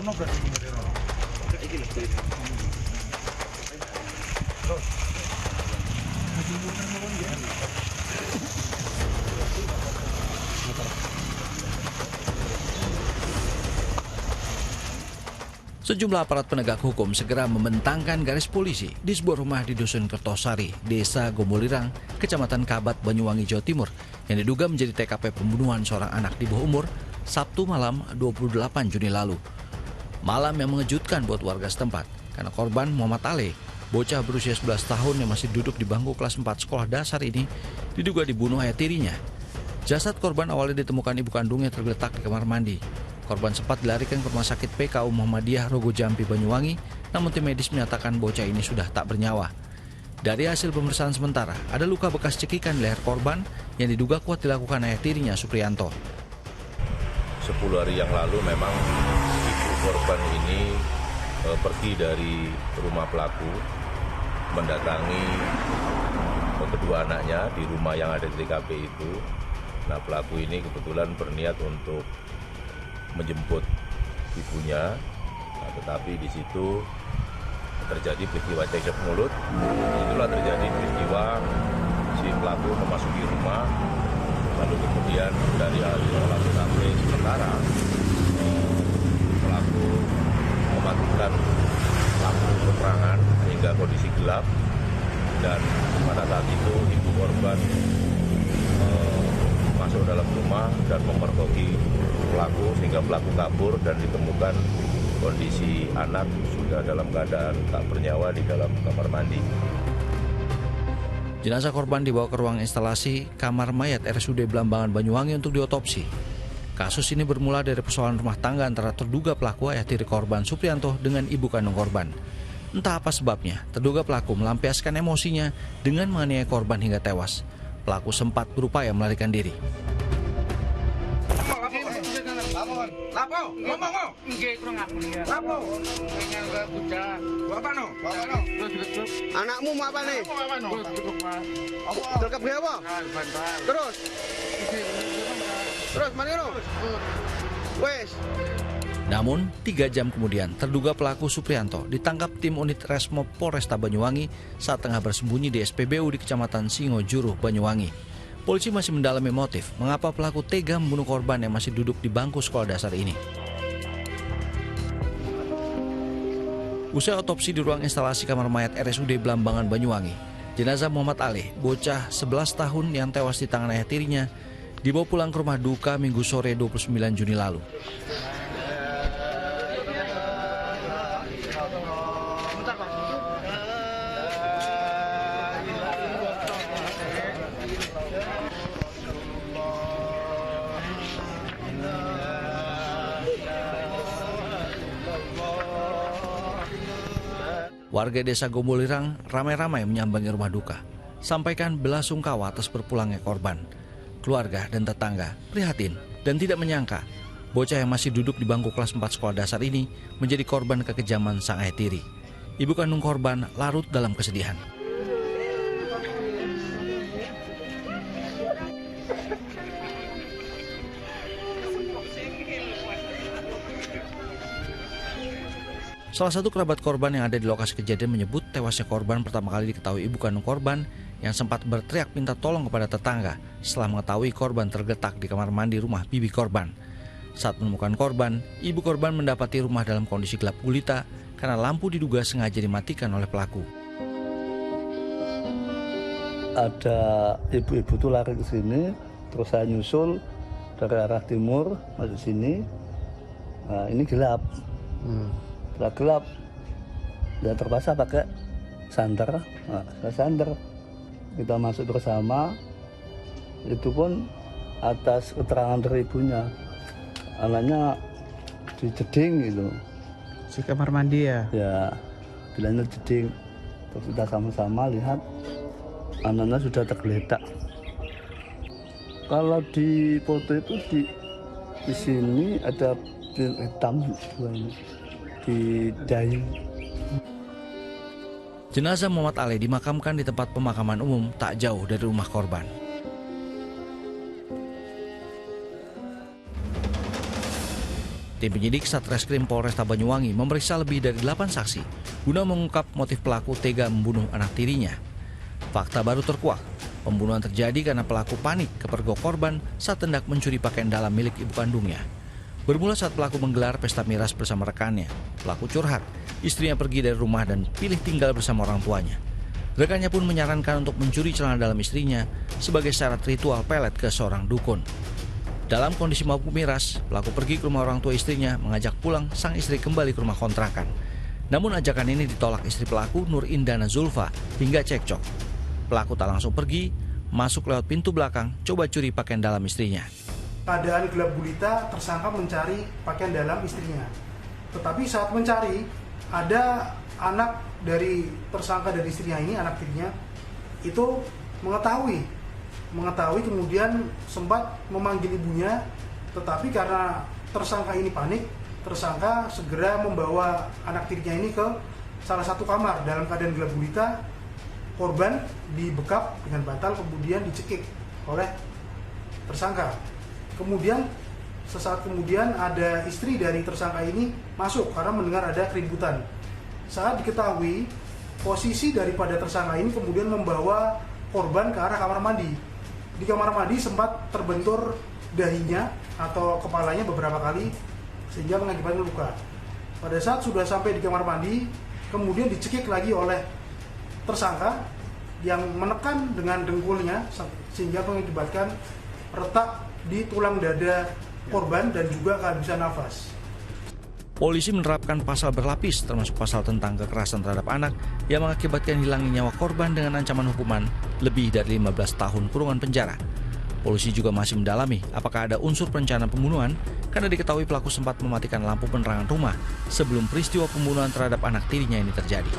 rono berarti dari rono. Iki lho. Terus. Lagi muter-muter ya. Sejumlah aparat penegak hukum segera membentangkan garis polisi di sebuah rumah di Dusun Kertosari, Desa Gombolirang, Kecamatan Kabat, Banyuwangi, Jawa Timur, yang diduga menjadi TKP pembunuhan seorang anak di bawah umur Sabtu malam 28 Juni lalu. Malam yang mengejutkan buat warga setempat, karena korban Muhammad Ale, bocah berusia 11 tahun yang masih duduk di bangku kelas 4 sekolah dasar ini, diduga dibunuh ayah tirinya. Jasad korban awalnya ditemukan ibu kandungnya tergeletak di kamar mandi. Korban sempat dilarikan ke Rumah Sakit PKU Muhammadiyah Rogo Jampi, Banyuwangi, namun tim medis menyatakan bocah ini sudah tak bernyawa. Dari hasil pemeriksaan sementara, ada luka bekas cekikan di leher korban yang diduga kuat dilakukan ayah tirinya, Suprianto. 10 hari yang lalu memang ibu korban ini pergi dari rumah pelaku, mendatangi kedua anaknya di rumah yang ada di TKP itu. Nah, pelaku ini kebetulan berniat untuk menjemput ibunya, nah, tetapi di situ terjadi peristiwa cekcok mulut. Itulah terjadi peristiwa si pelaku memasuki rumah, lalu kemudian dari hasil olah TKP sementara pelaku mematikan lampu penerangan hingga kondisi gelap, dan pada saat itu ibu korban masuk dalam rumah dan memergoki pelaku sehingga pelaku kabur dan ditemukan kondisi anak sudah dalam keadaan tak bernyawa di dalam kamar mandi. Jenazah korban dibawa ke ruang instalasi kamar mayat RSUD Blambangan, Banyuwangi untuk diotopsi. Kasus ini bermula dari persoalan rumah tangga antara terduga pelaku ayah tiri korban Suprianto dengan ibu kandung korban. Entah apa sebabnya, terduga pelaku melampiaskan emosinya dengan menganiaya korban hingga tewas. Pelaku sempat berupaya melarikan diri. Anakmu mau apa nih? Terkep apa? Terus mana lo? Wes. Namun, 3 jam kemudian, terduga pelaku Suprianto ditangkap tim unit Resmob Polresta Banyuwangi saat tengah bersembunyi di SPBU di Kecamatan Singojuru, Banyuwangi. Polisi masih mendalami motif mengapa pelaku tega membunuh korban yang masih duduk di bangku sekolah dasar ini. Usai otopsi di ruang instalasi kamar mayat RSUD Blambangan, Banyuwangi, jenazah Muhammad Ale, bocah 11 tahun yang tewas di tangan ayah tirinya, dibawa pulang ke rumah duka Minggu sore 29 Juni lalu. Warga desa Gombolirang ramai-ramai menyambangi rumah duka, sampaikan belasungkawa atas berpulangnya korban. Keluarga dan tetangga prihatin dan tidak menyangka bocah yang masih duduk di bangku kelas 4 sekolah dasar ini menjadi korban kekejaman sang ayah tiri. Ibu kandung korban larut dalam kesedihan. Salah satu kerabat korban yang ada di lokasi kejadian menyebut tewasnya korban pertama kali diketahui ibu kandung korban yang sempat berteriak minta tolong kepada tetangga setelah mengetahui korban tergeletak di kamar mandi rumah bibi korban. Saat menemukan korban, ibu korban mendapati rumah dalam kondisi gelap gulita karena lampu diduga sengaja dimatikan oleh pelaku. Ada ibu-ibu tuh lari ke sini, terus saya nyusul dari arah timur masuk sini. Nah, ini gelap. Setelah gelap, dia terpaksa pakai santer. Nah, saya santer. Kita masuk bersama. Itu pun atas keterangan dari ibunya. Anaknya dijeding gitu. Si kamar mandi ya? Ya, bilangnya jeding. Terus kita sama-sama lihat anaknya sudah tergeletak. Kalau di foto itu di sini ada hitam di dahi. Jenazah Muhammad Ale dimakamkan di tempat pemakaman umum tak jauh dari rumah korban. Tim penyidik Satreskrim Polresta Banyuwangi memeriksa lebih dari 8 saksi guna mengungkap motif pelaku tega membunuh anak tirinya. Fakta baru terkuak, pembunuhan terjadi karena pelaku panik kepergok korban saat hendak mencuri pakaian dalam milik ibu kandungnya. Bermula saat pelaku menggelar pesta miras bersama rekannya. Pelaku curhat, istrinya pergi dari rumah dan pilih tinggal bersama orang tuanya. Rekannya pun menyarankan untuk mencuri celana dalam istrinya sebagai syarat ritual pelet ke seorang dukun. Dalam kondisi mabuk miras, pelaku pergi ke rumah orang tua istrinya mengajak pulang sang istri kembali ke rumah kontrakan. Namun ajakan ini ditolak istri pelaku Nur Indana Zulfa hingga cekcok. Pelaku tak langsung pergi, masuk lewat pintu belakang, coba curi pakaian dalam istrinya. Keadaan gelap gulita, tersangka mencari pakaian dalam istrinya. Tetapi saat mencari, ada anak dari tersangka dari istrinya ini, anak tirinya, itu mengetahui kemudian sempat memanggil ibunya, tetapi karena tersangka ini panik, tersangka segera membawa anak tirinya ini ke salah satu kamar dalam keadaan gelap gulita. Korban dibekap dengan bantal kemudian dicekik oleh tersangka. Kemudian sesaat kemudian ada istri dari tersangka ini masuk karena mendengar ada keributan. Saat diketahui posisi daripada tersangka ini kemudian membawa korban ke arah kamar mandi. Di kamar mandi sempat terbentur dahinya atau kepalanya beberapa kali sehingga mengakibatkan luka. Pada saat sudah sampai di kamar mandi, kemudian dicekik lagi oleh tersangka yang menekan dengan dengkulnya sehingga mengakibatkan retak di tulang dada korban dan juga kehabisan nafas. Polisi menerapkan pasal berlapis termasuk pasal tentang kekerasan terhadap anak yang mengakibatkan hilangnya nyawa korban dengan ancaman hukuman lebih dari 15 tahun kurungan penjara. Polisi juga masih mendalami apakah ada unsur perencanaan pembunuhan karena diketahui pelaku sempat mematikan lampu penerangan rumah sebelum peristiwa pembunuhan terhadap anak tirinya ini terjadi.